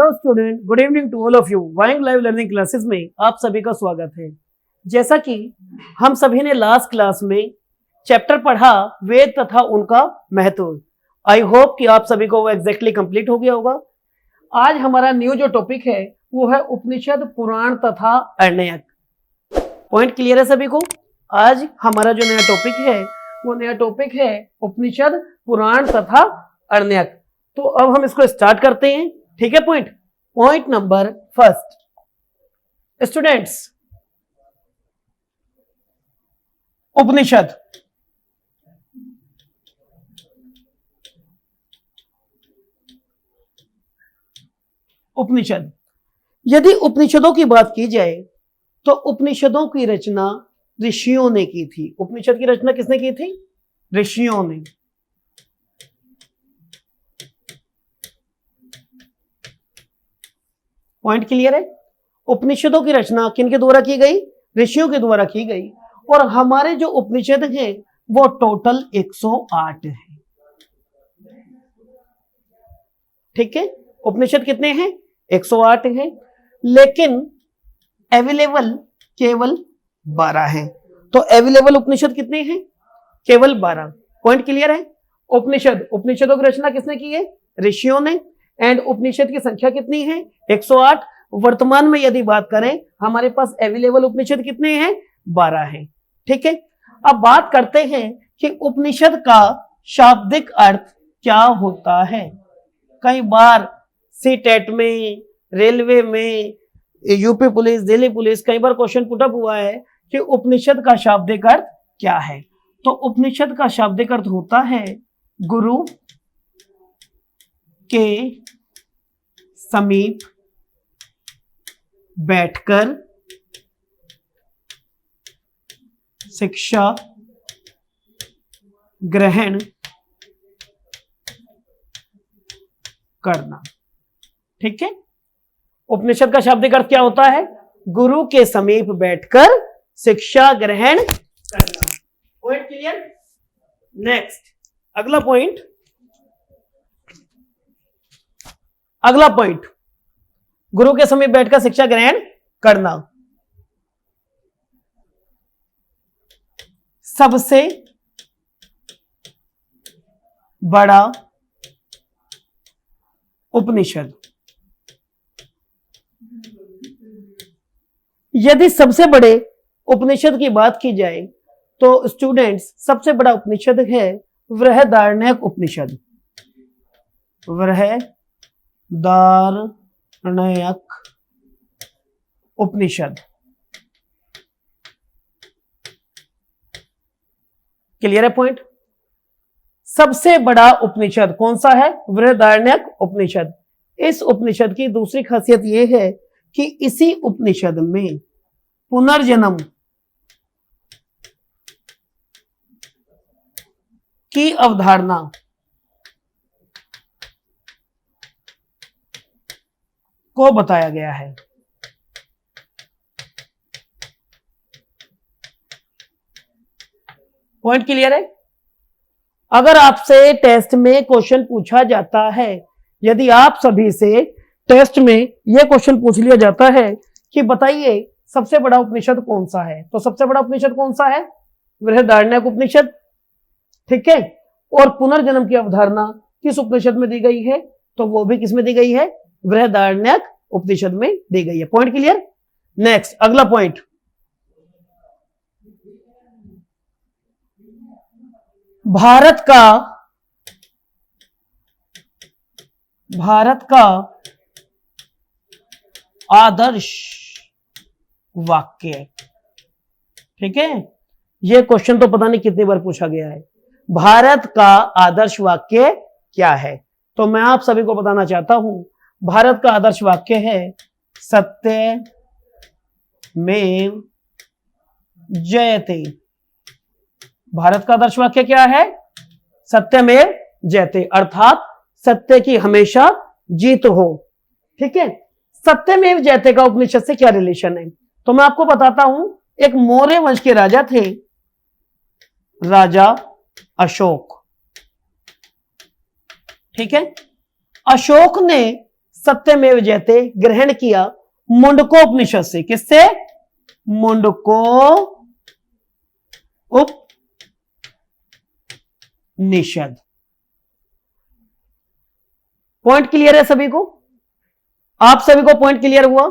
Hello student, good evening to all of you. वाइंग live learning classes में आप सभी का स्वागत है। जैसा कि हम सभी ने लास्ट क्लास में चैप्टर पढ़ा वेद तथा उनका महत्व, आई होप कि आप सभी को वो एग्जैक्टली कंप्लीट हो गया होगा। आज हमारा न्यू जो टॉपिक है वो है उपनिषद, पुराण तथा अर्ण्यक। पॉइंट क्लियर है सभी को? आज हमारा जो नया टॉपिक है वो नया टॉपिक है उपनिषद, पुराण तथा अर्ण्यक। तो अब हम इसको स्टार्ट करते हैं, ठीक है। पॉइंट नंबर फर्स्ट स्टूडेंट्स, उपनिषद। उपनिषद, यदि उपनिषदों की बात की जाए तो उपनिषदों की रचना ऋषियों ने की थी। उपनिषद की रचना किसने की थी? ऋषियों ने। पॉइंट क्लियर है? उपनिषदों की रचना किनके द्वारा की गई? ऋषियों के द्वारा की गई। और हमारे जो उपनिषद हैं वो टोटल 108 है, ठीक है। उपनिषद कितने हैं? 108 हैं, लेकिन अवेलेबल केवल 12 हैं। तो अवेलेबल उपनिषद कितने हैं? केवल 12। पॉइंट क्लियर है? उपनिषदों की रचना किसने की है? ऋषियों ने। एंड उपनिषद की संख्या कितनी है? 108। वर्तमान में यदि बात करें हमारे पास अवेलेबल उपनिषद कितने हैं? 12 हैं, ठीक है। अब बात करते हैं कि उपनिषद का शाब्दिक अर्थ क्या होता है। कई बार सीटेट में, रेलवे में, यूपी पुलिस, दिल्ली पुलिस, कई बार क्वेश्चन पुटअप हुआ है कि उपनिषद का शाब्दिक अर्थ क्या है। तो उपनिषद का शाब्दिक अर्थ होता है गुरु के समीप बैठकर शिक्षा ग्रहण करना, ठीक है। उपनिषद का शाब्दिक अर्थ क्या होता है? गुरु के समीप बैठकर शिक्षा ग्रहण करना। Point clear? नेक्स्ट, अगला पॉइंट गुरु के समीप बैठकर शिक्षा ग्रहण करना। सबसे बड़ा उपनिषद। यदि सबसे बड़े उपनिषद की बात की जाए तो स्टूडेंट्स सबसे बड़ा उपनिषद है बृहदारण्यक उपनिषद। बृहदारण्यक उपनिषद। क्लियर है पॉइंट? सबसे बड़ा उपनिषद कौन सा है? बृहदारण्यक उपनिषद। इस उपनिषद की दूसरी खासियत यह है कि इसी उपनिषद में पुनर्जन्म की अवधारणा को बताया गया है। पॉइंट क्लियर है? अगर आपसे टेस्ट में क्वेश्चन पूछा जाता है, यदि आप सभी से टेस्ट में यह क्वेश्चन पूछ लिया जाता है कि बताइए सबसे बड़ा उपनिषद कौन सा है, तो सबसे बड़ा उपनिषद कौन सा है? बृहदारण्यक उपनिषद, ठीक है। और पुनर्जन्म की अवधारणा किस उपनिषद में दी गई है? तो वो भी किसमें दी गई है? बृहदारण्यक उपनिषद में दी गई है। Point clear? नेक्स्ट, अगला पॉइंट, भारत का आदर्श वाक्य, ठीक है। यह क्वेश्चन तो पता नहीं कितनी बार पूछा गया है। भारत का आदर्श वाक्य क्या है? तो मैं आप सभी को बताना चाहता हूं, भारत का आदर्श वाक्य है सत्यमेव जयते। भारत का आदर्श वाक्य क्या है? सत्यमेव जयते, अर्थात सत्य की हमेशा जीत हो, ठीक है। सत्यमेव जयते का उपनिषद से क्या रिलेशन है? तो मैं आपको बताता हूं। एक मौर्य वंश के राजा थे, राजा अशोक, ठीक है। अशोक ने सत्यमेव जयते ग्रहण किया मुंडकोपनिषद से। किससे? मुंडको उपनिषद। पॉइंट क्लियर है सभी को? आप सभी को पॉइंट क्लियर हुआ?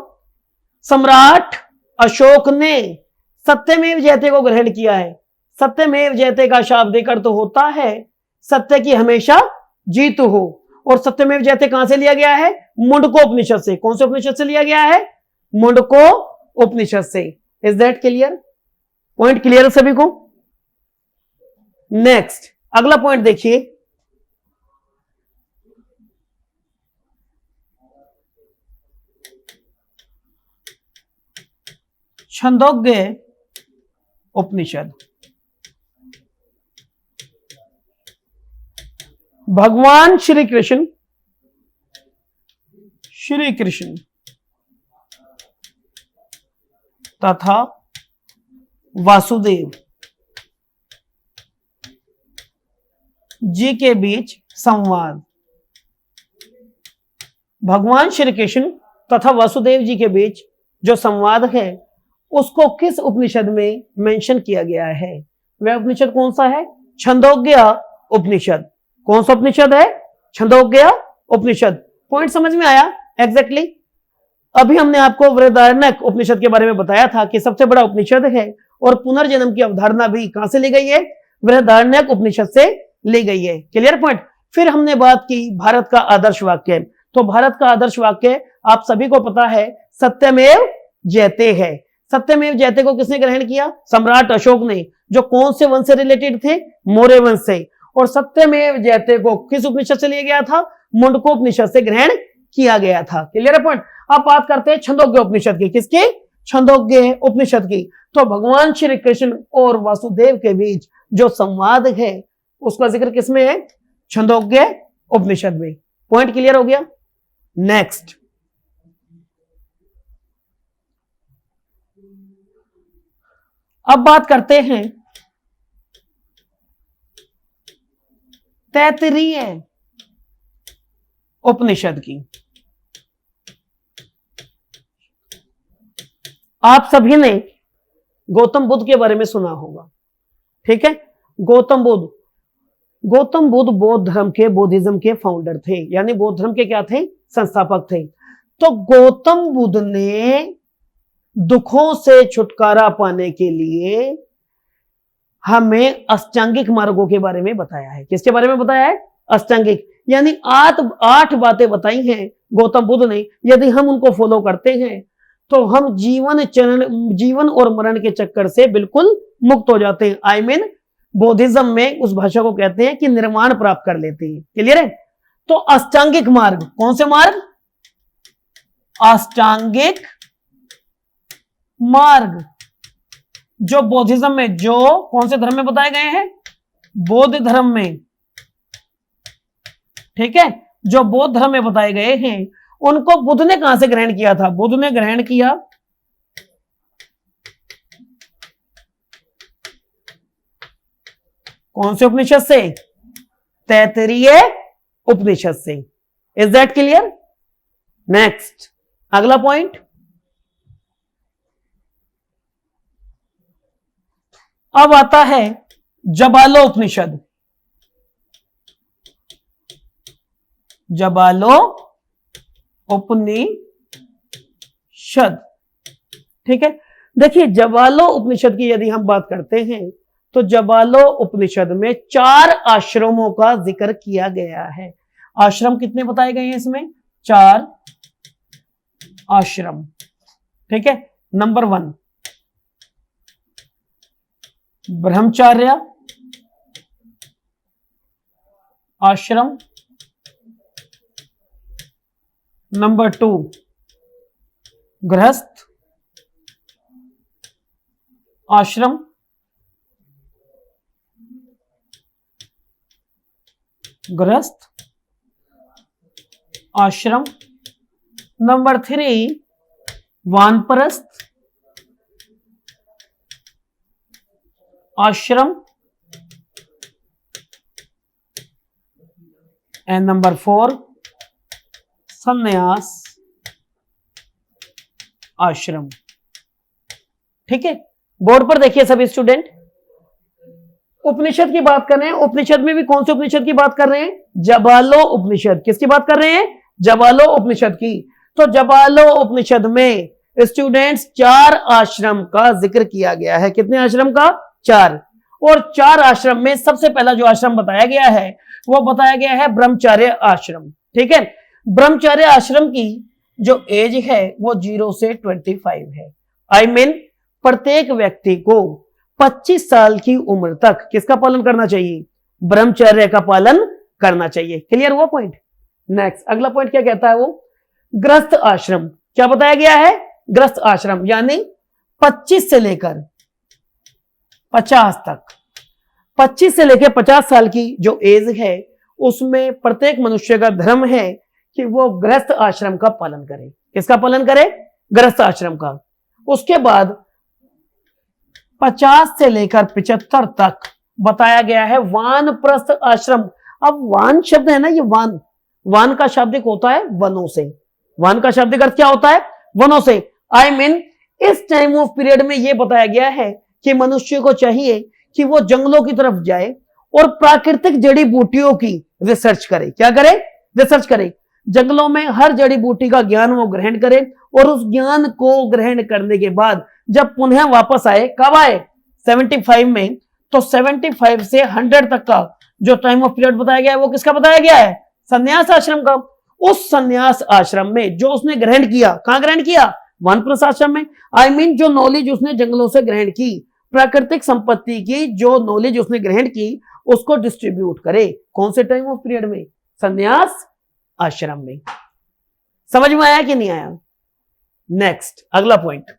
सम्राट अशोक ने सत्यमेव जयते को ग्रहण किया है। सत्यमेव जयते का शाब्दिक अर्थ होता है सत्य की हमेशा जीत हो। और सत्यमेव जयते कहां से लिया गया है? मुंडको उपनिषद से। कौन से उपनिषद से लिया गया है? मुंडको उपनिषद से। Is that clear? Point clear है सभी को? नेक्स्ट अगला पॉइंट देखिए। छंदोग्य उपनिषद। भगवान श्री कृष्ण तथा वासुदेव जी के बीच संवाद। भगवान श्री कृष्ण तथा वासुदेव जी के बीच जो संवाद है उसको किस उपनिषद में मेंशन किया गया है? वह उपनिषद कौन सा है? छंदोग्य उपनिषद। कौन सा उपनिषद है? छंदोग्य उपनिषद। पॉइंट समझ में आया? एग्जैक्टली अभी हमने आपको बृहदारण्यक उपनिषद के बारे में बताया था कि सबसे बड़ा उपनिषद है और पुनर्जन्म की अवधारणा भी कहां से ली गई है? बृहदारण्यक उपनिषद से ली गई है। Clear point? फिर हमने बात की भारत का आदर्श वाक्य। तो भारत का आदर्श वाक्य आप सभी को पता है सत्यमेव जयते है। सत्यमेव जयते को किसने ग्रहण किया? सम्राट अशोक ने। जो कौन से वंश से रिलेटेड थे? मौर्य वंश से। और सत्यमेव जयते को किस उपनिषद से लिया गया था? मुंडकोपनिषद से ग्रहण किया गया था। Clear point? अब बात करते हैं छंदोग्य उपनिषद की। किसकी? छंदोग्य उपनिषद की। तो भगवान श्री कृष्ण और वासुदेव के बीच जो संवाद है उसका जिक्र किसमें है? छंदोग्य उपनिषद में। पॉइंट क्लियर हो गया? नेक्स्ट अब बात करते हैं तैत्तिरीय उपनिषद की। आप सभी ने गौतम बुद्ध के बारे में सुना होगा। ठीक है? गौतम बुद्ध बौद्ध धर्म के, बौद्धिज्म के फाउंडर थे, यानी बौद्ध धर्म के क्या थे? संस्थापक थे। तो गौतम बुद्ध ने दुखों से छुटकारा पाने के लिए हमें अष्टांगिक मार्गों के बारे में बताया है। किसके बारे में बताया है? अष्टांगिक, यानी 8 बातें बताई हैं गौतम बुद्ध ने। यदि हम उनको फॉलो करते हैं तो हम जीवन और मरण के चक्कर से बिल्कुल मुक्त हो जाते हैं। आई मीन बौद्धिज्म में उस भाषा को कहते हैं कि निर्वाण प्राप्त कर लेते हैं। क्लियर है? तो अष्टांगिक मार्ग, कौन से मार्ग? अष्टांगिक मार्ग जो बौद्धिज्म में, जो कौन से धर्म में बताए गए हैं? बौद्ध धर्म में। ठीक है? जो बौद्ध धर्म में बताए गए हैं उनको बुद्ध ने कहां से ग्रहण किया था? बुद्ध ने ग्रहण किया कौन से उपनिषद से? तैत्तिरीय उपनिषद से। Is that clear? नेक्स्ट अगला पॉइंट। अब आता है जबालो उपनिषद। जबालो उपनिषद। ठीक है? देखिए जबालो उपनिषद की यदि हम बात करते हैं तो जबालो उपनिषद में 4 आश्रमों का जिक्र किया गया है। आश्रम कितने बताए गए हैं इसमें? 4 आश्रम। ठीक है? नंबर 1 ब्रह्मचर्य आश्रम, नंबर 2 गृहस्थ आश्रम, गृहस्थ आश्रम, नंबर 3 वानप्रस्थ आश्रम, एंड नंबर 4 संन्यास आश्रम। ठीक है, बोर्ड पर देखिए सभी स्टूडेंट, उपनिषद की बात कर रहे हैं। उपनिषद में भी कौन से उपनिषद की बात कर रहे हैं? जबालो उपनिषद। किसकी बात कर रहे हैं? जबालो उपनिषद की। तो जबालो उपनिषद में स्टूडेंट्स 4 आश्रम का जिक्र किया गया है। कितने आश्रम का? 4। और 4 आश्रम में सबसे पहला जो आश्रम बताया गया है वो बताया गया है ब्रह्मचर्य आश्रम। ठीक है, ब्रह्मचर्य आश्रम की जो एज है वो 0 से 25 है। आई मीन प्रत्येक व्यक्ति को 25 साल की उम्र तक किसका पालन करना चाहिए? ब्रह्मचर्य का पालन करना चाहिए। क्लियर हुआ पॉइंट? नेक्स्ट अगला पॉइंट क्या कहता है? वो गृहस्थ आश्रम। क्या बताया गया है? गृहस्थ आश्रम यानी 25 से लेकर 50 तक, 25 से लेकर 50 साल की जो एज है उसमें प्रत्येक मनुष्य का धर्म है कि वो गृहस्थ आश्रम का पालन करे। किसका पालन करे? गृहस्थ आश्रम का। उसके बाद 50 से लेकर 75 तक बताया गया है वानप्रस्थ आश्रम। अब वान शब्द है ना, ये वान, वान का शाब्दिक होता है वनों से। वान का शाब्दिक अर्थ क्या होता है? वनों से। आई मीन इस टाइम ऑफ पीरियड में यह बताया गया है कि मनुष्य को चाहिए कि वो जंगलों की तरफ जाए और प्राकृतिक जड़ी बूटियों की रिसर्च करे। क्या करे? रिसर्च करे। जंगलों में हर जड़ी बूटी का ज्ञान वो ग्रहण करे और उस ज्ञान को ग्रहण करने के बाद जब पुनः वापस आए, कब आए? 75 में। तो 75 से 100 तक का जो टाइम ऑफ पीरियड बताया गया है वो किसका बताया गया है? संन्यास आश्रम का। उस संन्यास आश्रम में जो उसने ग्रहण किया, कहां ग्रहण किया? वानप्रस्थ आश्रम में। आई मीन जो नॉलेज उसने जंगलों से ग्रहण की, प्राकृतिक संपत्ति की जो नॉलेज उसने ग्रहण की उसको डिस्ट्रीब्यूट करे। कौन से टाइम ऑफ पीरियड में? संन्यास आश्रम में। समझ में आया कि नहीं आया? नेक्स्ट अगला पॉइंट,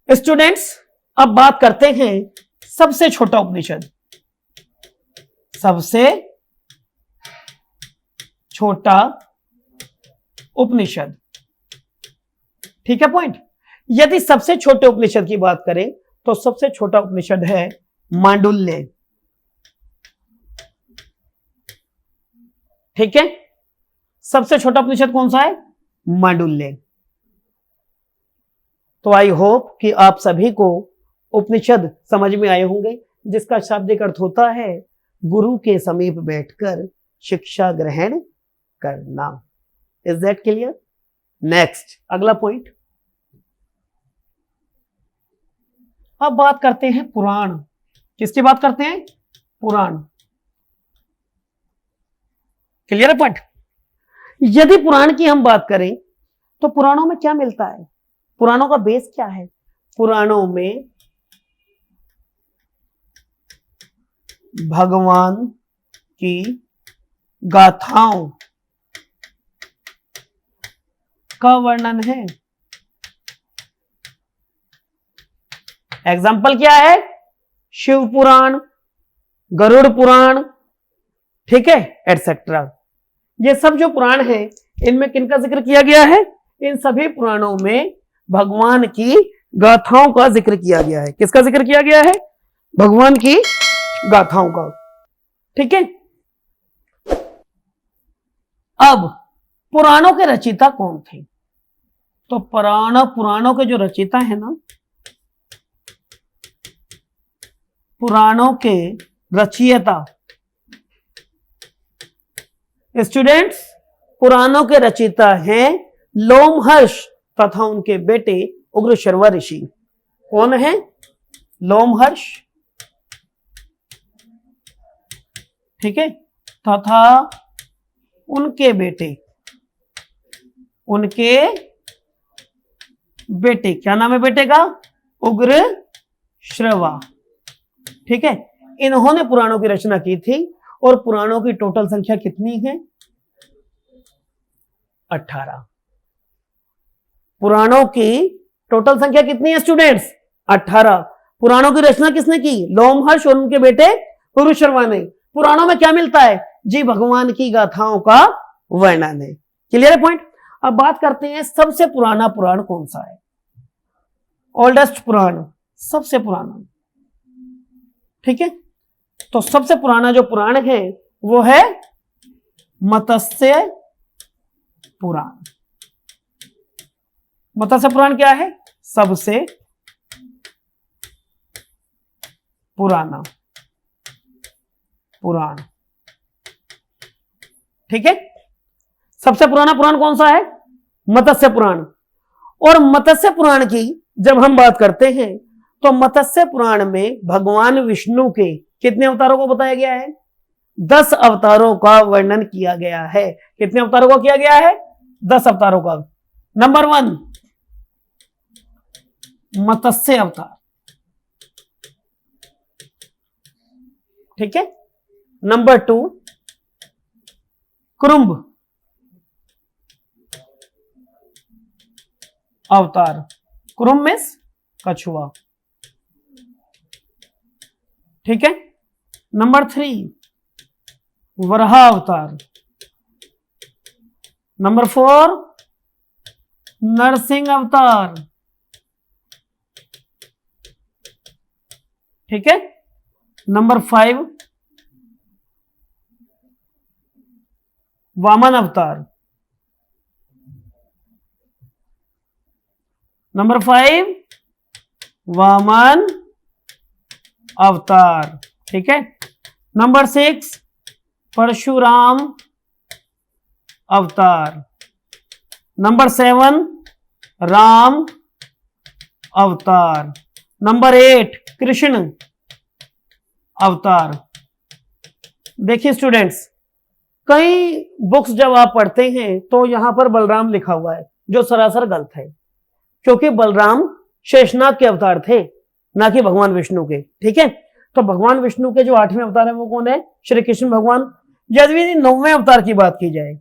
स्टूडेंट्स अब बात करते हैं सबसे छोटा उपनिषद। सबसे छोटा उपनिषद। ठीक है पॉइंट? यदि सबसे छोटे उपनिषद की बात करें तो सबसे छोटा उपनिषद है मांडुल्य। ठीक है, सबसे छोटा उपनिषद कौन सा है? मांडुल्य। तो आई होप कि आप सभी को उपनिषद समझ में आए होंगे, जिसका शाब्दिक अर्थ होता है गुरु के समीप बैठकर शिक्षा ग्रहण करना। Is that clear? नेक्स्ट अगला पॉइंट, अब बात करते हैं पुराण। किसकी बात करते हैं? पुराण। क्लियर है पॉइंट? यदि पुराण की हम बात करें तो पुराणों में क्या मिलता है? पुराणों का बेस क्या है? पुराणों में भगवान की गाथाओं का वर्णन है। एग्जाम्पल क्या है? शिव पुराण, गरुड़ पुराण, ठीक है, एटसेट्रा। ये सब जो पुराण है इनमें किनका जिक्र किया गया है? इन सभी पुराणों में भगवान की गाथाओं का जिक्र किया गया है। किसका जिक्र किया गया है? भगवान की गाथाओं का। ठीक है, अब पुराणों के रचयिता कौन थे? तो पुराणों के जो रचयिता है ना, पुराणों के रचयिता स्टूडेंट्स, पुराणों के रचयिता हैं लोमहर्ष तथा उनके बेटे उग्रशर्वा ऋषि। कौन है? लोमहर्ष, ठीक है, तथा उनके बेटे, क्या नाम है बेटे का? उग्रश्रवा। ठीक है, इन्होंने पुराणों की रचना की थी और पुराणों की टोटल संख्या कितनी है? 18। पुराणों की टोटल संख्या कितनी है स्टूडेंट्स? 18। पुराणों की रचना किसने की? लोमहर्ष और उनके बेटे उग्रशर्वा ने। पुराणों में क्या मिलता है? जी भगवान की गाथाओं का वर्णन है। क्लियर है पॉइंट? अब बात करते हैं सबसे पुराना पुराण कौन सा है? ओल्डेस्ट पुराण, सबसे पुराना। ठीक है, तो सबसे पुराना जो पुराण है वो है मत्स्य पुराण। मत्स्य पुराण क्या है? सबसे पुराना पुराण। ठीक है, सबसे पुराना पुराण कौन सा है? मत्स्य पुराण। और मत्स्य पुराण की जब हम बात करते हैं तो मत्स्य पुराण में भगवान विष्णु के कितने अवतारों को बताया गया है? 10 अवतारों का वर्णन किया गया है। कितने अवतारों का किया गया है? 10 अवतारों का। नंबर 1 मत्स्य अवतार, ठीक है। नंबर 2 कुरुम्ब अवतार। कुरुम्ब मीन्स कछुआ, ठीक है। नंबर 3 वराह अवतार। नंबर 4 नरसिंह अवतार, ठीक है। नंबर 5 वामन अवतार। नंबर 5 वामन अवतार, ठीक है। नंबर 6 परशुराम अवतार। नंबर 7 राम अवतार। नंबर 8 कृष्ण अवतार। देखिए स्टूडेंट्स, कई बुक्स जब आप पढ़ते हैं तो यहां पर बलराम लिखा हुआ है, जो सरासर गलत है, क्योंकि बलराम शेषनाग के अवतार थे, ना कि भगवान विष्णु के, ठीक है। तो भगवान विष्णु के जो 8वें अवतार है वो कौन है? श्री कृष्ण भगवान। यदि 9वें अवतार की बात की जाए,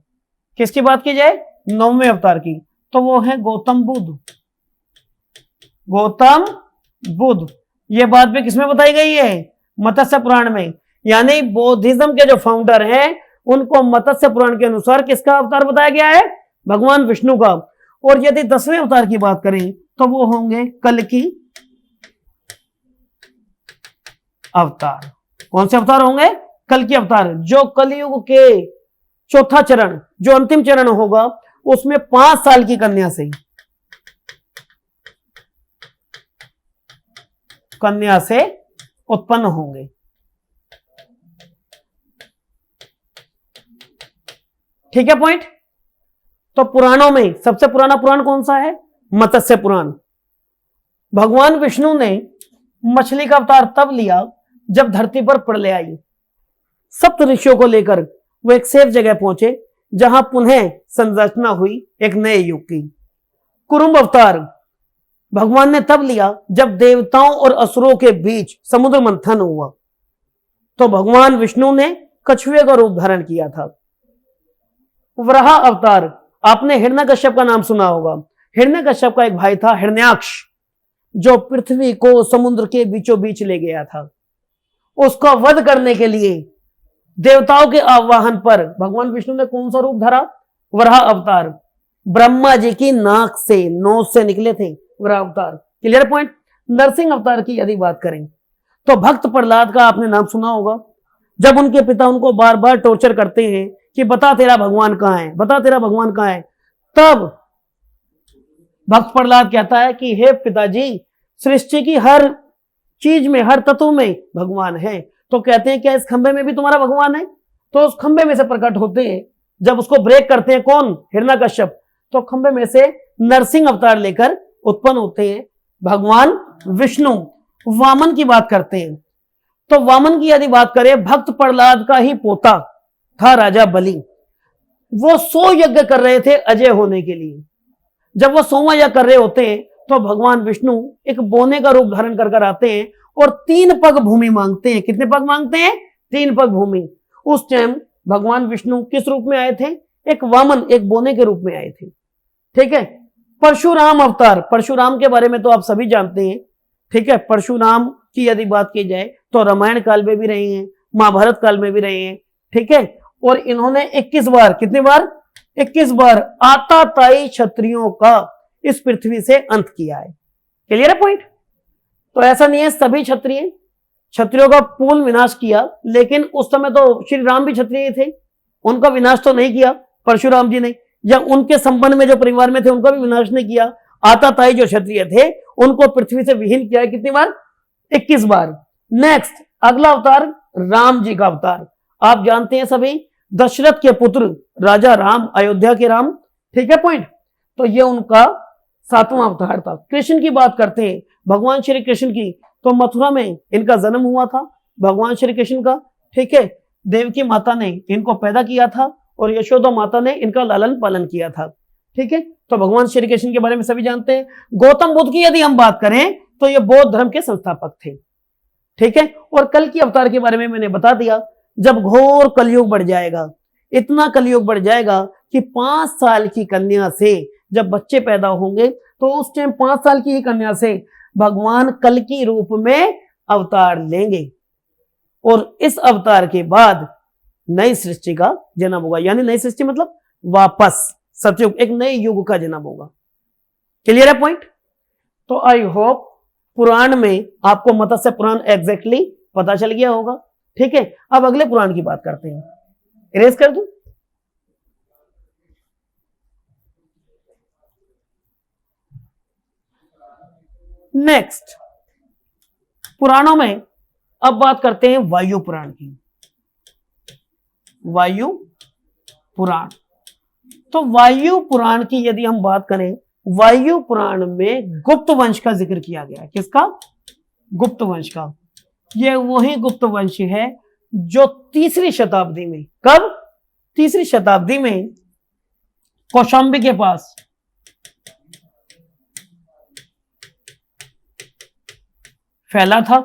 किसकी बात की जाए? 9वें अवतार की, तो वो है गौतम बुद्ध। गौतम बुद्ध, ये बात भी किसमें बताई गई है? मत्स्य पुराण में। यानी बौद्धिज्म के जो फाउंडर हैं उनको मत्स्य पुराण के अनुसार किसका अवतार बताया गया है? भगवान विष्णु का। और यदि 10वें अवतार की बात करें तो वो होंगे कल्कि अवतार। कौन से अवतार होंगे? कल्कि अवतार, जो कलयुग के चौथा चरण, जो अंतिम चरण होगा, उसमें 5 साल की कन्या से उत्पन्न होंगे। ठीक है पॉइंट। तो पुराणों में सबसे पुराना पुराण कौन सा है? मत्स्य पुराण। भगवान विष्णु ने मछली का अवतार तब लिया जब धरती पर प्रलय आई। सप्त ऋषियों को लेकर वो एक सेफ जगह पहुंचे जहां पुनः संरचना हुई एक नए युग की। कुरुम्ब अवतार भगवान ने तब लिया जब देवताओं और असुरों के बीच समुद्र मंथन हुआ, तो भगवान विष्णु ने कछुए का रूप धारण किया था। वराह अवतार, आपने हिरण्यकश्यप का नाम सुना होगा। हिरण्यकश्यप का एक भाई था हिरण्याक्ष, जो पृथ्वी को समुद्र के बीचों बीच ले गया था। उसका वध करने के लिए देवताओं के आह्वान पर भगवान विष्णु ने कौन सा रूप धरा? वराह अवतार। ब्रह्मा जी की नाक से, नोज से निकले थे वराह अवतार। Clear point. नरसिंह अवतार की यदि बात करें तो भक्त प्रहलाद का आपने नाम सुना होगा। जब उनके पिता उनको बार बार टॉर्चर करते हैं कि बता तेरा भगवान कहां है, बता तेरा भगवान कहां है, तब भक्त प्रहलाद कहता है कि हे पिताजी, सृष्टि की हर चीज में, हर तत्व में भगवान है। तो कहते हैं क्या इस खंबे में भी तुम्हारा भगवान है? तो उस खंबे में से प्रकट होते हैं। जब उसको ब्रेक करते हैं कौन? हिरण्यकश्यप। तो खंबे में से नरसिंह अवतार लेकर उत्पन्न होते हैं भगवान विष्णु। वामन की बात करते हैं तो वामन की यदि बात करें, भक्त प्रहलाद का ही पोता था राजा बलि। वो 100 यज्ञ कर रहे थे अजय होने के लिए। जब वो 100वां यज्ञ कर रहे होते हैं तो भगवान विष्णु एक बोने का रूप धारण कर आते हैं और 3 पग भूमि मांगते हैं। कितने पग मांगते हैं? 3 पग भूमि। उस टाइम भगवान विष्णु किस रूप में आए थे? एक वामन, एक बोने के रूप में आए थे। ठीक है। परशुराम अवतार, परशुराम के बारे में तो आप सभी जानते हैं। ठीक है। परशुराम की यदि बात की जाए तो रामायण काल में भी रहे हैं, महाभारत काल में भी रहे हैं। ठीक है। और इन्होंने 21 बार, कितनी बार? 21 बार आताताई क्षत्रियों का इस पृथ्वी से अंत किया है। क्लियर है पॉइंट। तो ऐसा नहीं है सभी क्षत्रिय क्षत्रियों का पूर्ण विनाश किया, लेकिन उस समय तो श्री राम भी क्षत्रिय थे, उनका विनाश तो नहीं किया परशुराम जी ने, या उनके संबंध में जो परिवार में थे उनका भी विनाश नहीं किया। आताताई जो क्षत्रिय थे उनको पृथ्वी से विहीन किया है, कितनी बार? 21 बार। नेक्स्ट, अगला अवतार राम जी का अवतार। आप जानते हैं सभी, दशरथ के पुत्र राजा राम, अयोध्या के राम, ठीक है पॉइंट। तो ये उनका 7वां अवतार था। कृष्ण की बात करते हैं, भगवान श्री कृष्ण की, तो मथुरा में इनका जन्म हुआ था भगवान श्री कृष्ण का, ठीक है। देवकी माता ने इनको पैदा किया था और यशोदा माता ने इनका लालन पालन किया था, ठीक है। तो भगवान श्री कृष्ण के बारे में सभी जानते हैं। गौतम बुद्ध की यदि हम बात करें तो ये बौद्ध धर्म के संस्थापक थे, ठीक है। और कल की अवतार के बारे में मैंने बता दिया, जब घोर कलयुग बढ़ जाएगा, इतना कलयुग बढ़ जाएगा कि 5 साल की कन्या से जब बच्चे पैदा होंगे तो उस टाइम 5 साल की ही कन्या से भगवान कल की रूप में अवतार लेंगे और इस अवतार के बाद नई सृष्टि का जन्म होगा। यानी नई सृष्टि मतलब वापस सतयुग, एक नए युग का जन्म होगा। क्लियर है पॉइंट? तो आई होप पुराण में आपको मत्स्य पुराण एग्जैक्टली पता चल गया होगा, ठीक है। अब अगले पुराण की बात करते हैं। इरेज कर दूं? नेक्स्ट, पुराणों में अब बात करते हैं वायु पुराण की। वायु पुराण, तो वायु पुराण की यदि हम बात करें, वायु पुराण में गुप्त वंश का जिक्र किया गया है। किसका? गुप्त वंश का। यह वही गुप्त वंश है जो 3री शताब्दी में, कब? 3री शताब्दी में कौशाम्बी के पास फैला था,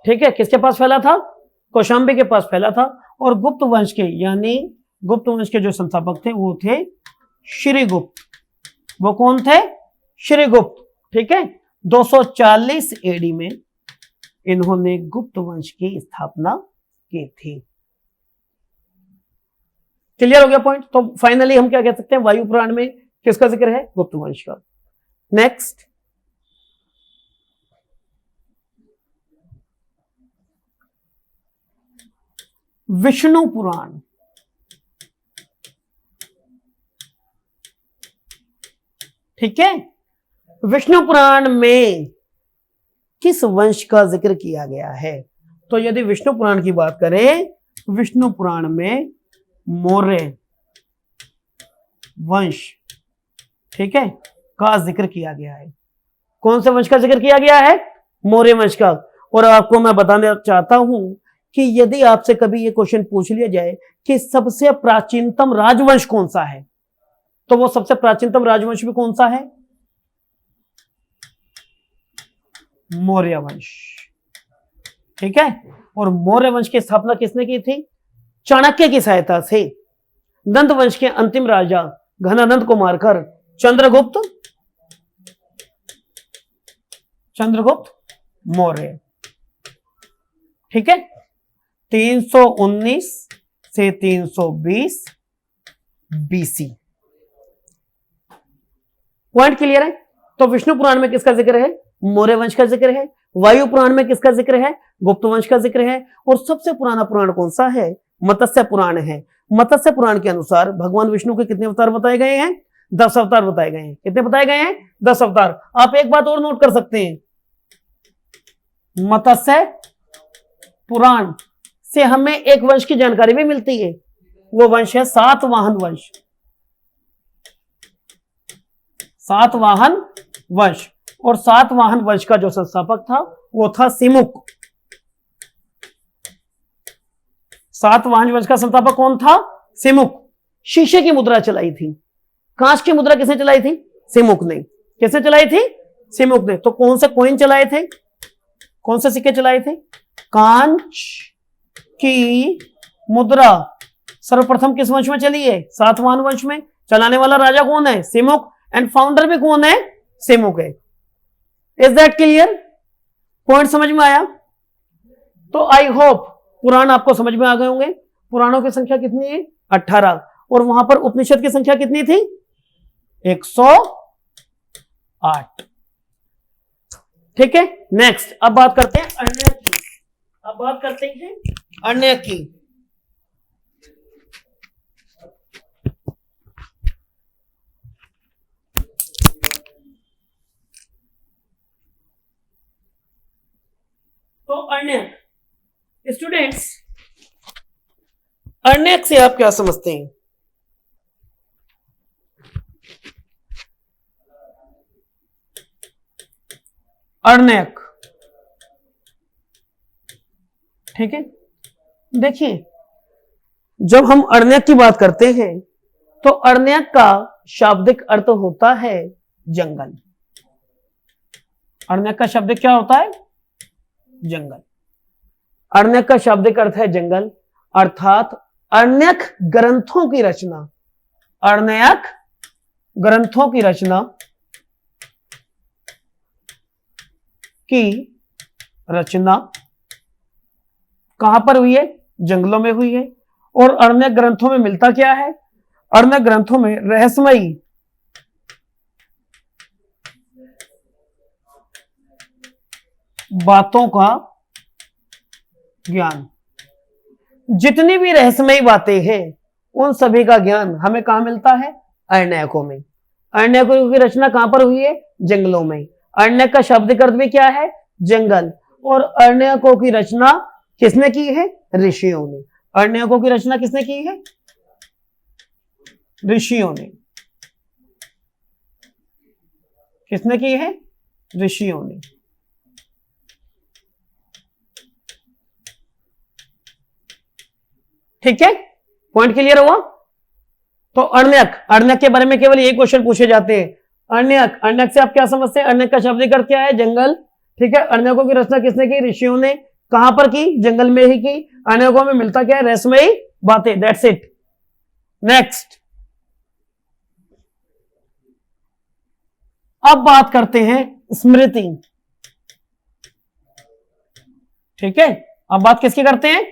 ठीक है। किसके पास फैला था? कौशाम्बी के पास फैला था। और गुप्त वंश के, यानी गुप्त वंश के जो संस्थापक थे वो थे श्रीगुप्त। वो कौन थे? श्रीगुप्त, ठीक है। 240 एडी में इन्होंने गुप्त वंश की स्थापना की थी। क्लियर हो गया पॉइंट? तो फाइनली हम क्या कह सकते हैं, वायु पुराण में किसका जिक्र है? गुप्त वंश का। नेक्स्ट, विष्णु पुराण। ठीक है, विष्णु पुराण में किस वंश का जिक्र किया गया है? तो यदि विष्णु पुराण की बात करें, विष्णु पुराण में मौर्य वंश, ठीक है, का जिक्र किया गया है। कौन से वंश का जिक्र किया गया है? मौर्य वंश का। और आपको मैं बताना चाहता हूं कि यदि आपसे कभी यह क्वेश्चन पूछ लिया जाए कि सबसे प्राचीनतम राजवंश कौन सा है, तो वो सबसे प्राचीनतम राजवंश भी कौन सा है? मौर्य वंश, ठीक है। और मौर्य वंश की स्थापना किसने की थी? चाणक्य की सहायता से। नंद वंश के अंतिम राजा घनानंद को मारकर चंद्रगुप्त मौर्य, ठीक है। 319 से 320 बीसी। पॉइंट क्लियर है? तो विष्णु पुराण में किसका जिक्र है? मौर्य वंश का जिक्र है। वायु पुराण में किसका जिक्र है? गुप्त वंश का जिक्र है। और सबसे पुराना पुराण कौन सा है? मत्स्य पुराण है। मत्स्य पुराण के अनुसार भगवान विष्णु के कितने अवतार बताए गए हैं? 10 अवतार बताए गए हैं। कितने बताए गए हैं? 10 अवतार। आप एक बात और नोट कर सकते हैं, मत्स्य पुराण से हमें एक वंश की जानकारी भी मिलती है। वो वंश है सातवाहन वंश। सातवाहन वंश। और सातवाहन वंश का जो संस्थापक था वो था सिमुक। सातवाहन वंश का संस्थापक कौन था? सिमुक। शीशे की मुद्रा चलाई थी। कांच की मुद्रा किसने चलाई थी? सिमुक ने। किसने चलाई थी? सिमुक ने। तो कौन से कॉइन चलाए थे? कौन से सिक्के चलाए थे? कांच की मुद्रा सर्वप्रथम किस वंश में चली है? सातवाहन वंश में। चलाने वाला राजा कौन है? सिमुक। एंड फाउंडर भी कौन है? सिमुक है। Is that clear? पॉइंट समझ में आया? तो आई होप पुराण आपको समझ में आ गए होंगे। पुराणों की संख्या कितनी है? 18। और वहां पर उपनिषद की संख्या कितनी थी? 108। ठीक है। नेक्स्ट अब बात करते हैं अन्य की। अब बात करते हैं अन्य की। तो अर्ण्यक स्टूडेंट्स, अर्ण्यक से आप क्या समझते हैं? अर्ण्यक, ठीक है। देखिए जब हम अर्ण्यक की बात करते हैं तो अर्ण्यक का शाब्दिक अर्थ होता है जंगल। अर्ण्यक का शाब्दिक क्या होता है? जंगल। अर्ण्यक का शाब्दिक अर्थ है जंगल, अर्थात अर्ण्यक ग्रंथों की रचना, अर्ण्यक ग्रंथों की रचना कहां पर हुई है? जंगलों में हुई है। और अर्ण्यक ग्रंथों में मिलता क्या है? अर्ण्यक ग्रंथों में रहस्यमयी बातों का ज्ञान। जितनी भी रहस्यमयी बातें हैं उन सभी का ज्ञान हमें कहां मिलता है? अर्ण्यकों में। अर्ण्यकों की रचना कहां पर हुई है? जंगलों में। अर्ण्यक का शाब्दिक अर्थ भी क्या है? जंगल। और अर्ण्यकों की रचना किसने की है? ऋषियों ने। अर्ण्यकों की रचना किसने की है? ऋषियों ने। किसने की है? ऋषियों ने। ठीक है, पॉइंट क्लियर हुआ? तो अर्ण्यक, अर्ण्यक के बारे में केवल यही क्वेश्चन पूछे जाते हैं। अर्ण्यक, अर्ण्यक से आप क्या समझते हैं? अर्ण्यक का शाब्दिक अर्थ क्या है? जंगल। ठीक है, अर्ण्यकों की रचना किसने की? ऋषियों ने। कहां पर की? जंगल में ही की। अर्ण्यकों में मिलता क्या है? रहस्यमयी बातें। That's it. नेक्स्ट अब बात करते हैं स्मृति। ठीक है, अब बात किसकी करते हैं?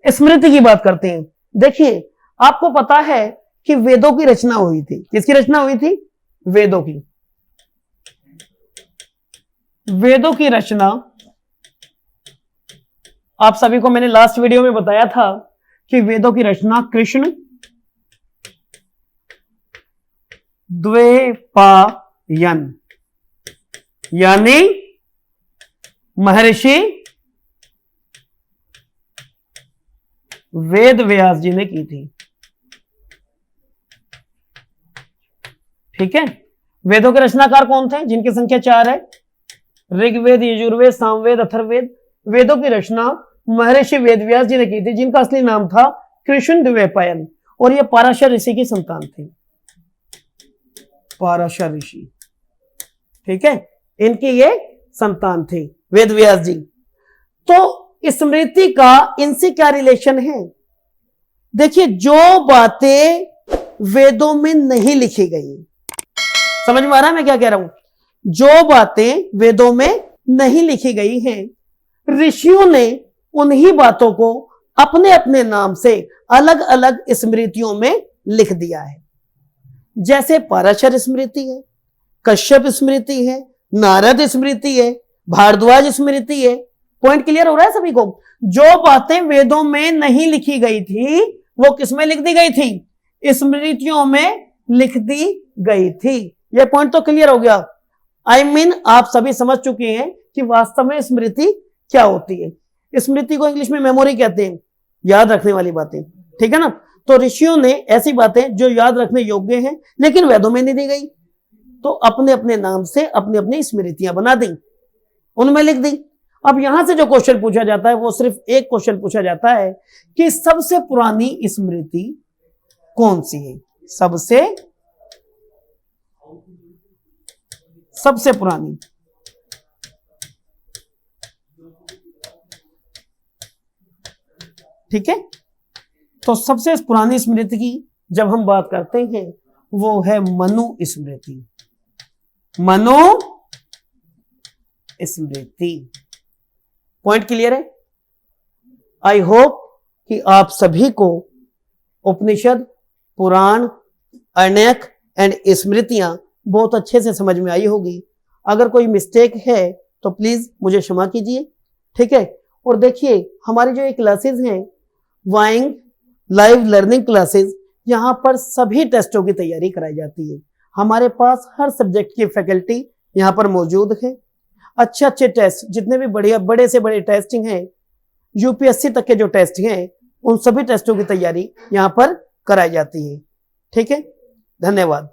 स्मृति की बात करते हैं। देखिए आपको पता है कि वेदों की रचना हुई थी। किसकी रचना हुई थी? वेदों की। वेदों की रचना आप सभी को मैंने लास्ट वीडियो में बताया था कि वेदों की रचना कृष्ण द्वैपायन यानी महर्षि वेद व्यास जी ने की थी। ठीक है, वेदों के रचनाकार कौन थे? जिनकी संख्या 4 है। ऋग्वेद, यजुर्वेद, सामवेद, अथर्ववेद। वेदों की रचना महर्षि वेद व्यास जी ने की थी, जिनका असली नाम था कृष्ण द्वैपायन। और ये पाराशर ऋषि की संतान थे। पाराशर ऋषि, ठीक है, इनकी ये संतान थे वेद व्यास जी। तो स्मृति का इनसे क्या रिलेशन है? देखिए जो बातें वेदों में नहीं लिखी गई, समझ में आ रहा है मैं क्या कह रहा हूं? जो बातें वेदों में नहीं लिखी गई हैं, ऋषियों ने उन्हीं बातों को अपने अपने नाम से अलग अलग स्मृतियों में लिख दिया है। जैसे पाराशर स्मृति है, कश्यप स्मृति है, नारद स्मृति है, भारद्वाज स्मृति है। पॉइंट क्लियर हो रहा है सभी को? जो बातें वेदों में नहीं लिखी गई थी वो किसमें लिख दी गई थी? स्मृतियों में लिख दी गई थी। यह पॉइंट तो क्लियर हो गया। I mean, आप सभी समझ चुके हैं कि वास्तव में स्मृति क्या होती है। स्मृति को इंग्लिश में मेमोरी कहते हैं, याद रखने वाली बातें। ठीक है ना? तो ऋषियों ने ऐसी बातें जो याद रखने योग्य हैं लेकिन वेदों में नहीं दी गई, तो अपने अपने नाम से अपनी अपनी स्मृतियां बना दी, उनमें लिख दी। अब यहां से जो क्वेश्चन पूछा जाता है वो सिर्फ एक क्वेश्चन पूछा जाता है कि सबसे पुरानी स्मृति कौन सी है? सबसे पुरानी। ठीक है, तो सबसे पुरानी स्मृति की जब हम बात करते हैं वो है मनु स्मृति। मनु स्मृति। पॉइंट क्लियर है? आई होप कि आप सभी को उपनिषद, पुराण, अर्ण्यक एंड स्मृतियां बहुत अच्छे से समझ में आई होगी। अगर कोई मिस्टेक है तो प्लीज मुझे क्षमा कीजिए, ठीक है। और देखिए हमारी जो ये क्लासेस हैं वाइंग लाइव लर्निंग क्लासेस, यहाँ पर सभी टेस्टों की तैयारी कराई जाती है। हमारे पास हर सब्जेक्ट की फैकल्टी यहाँ पर मौजूद है। अच्छे अच्छे टेस्ट, जितने भी बढ़िया बड़े से बड़े टेस्टिंग हैं, यूपीएससी तक के जो टेस्ट हैं, उन सभी टेस्टों की तैयारी यहाँ पर कराई जाती है, ठीक है। धन्यवाद।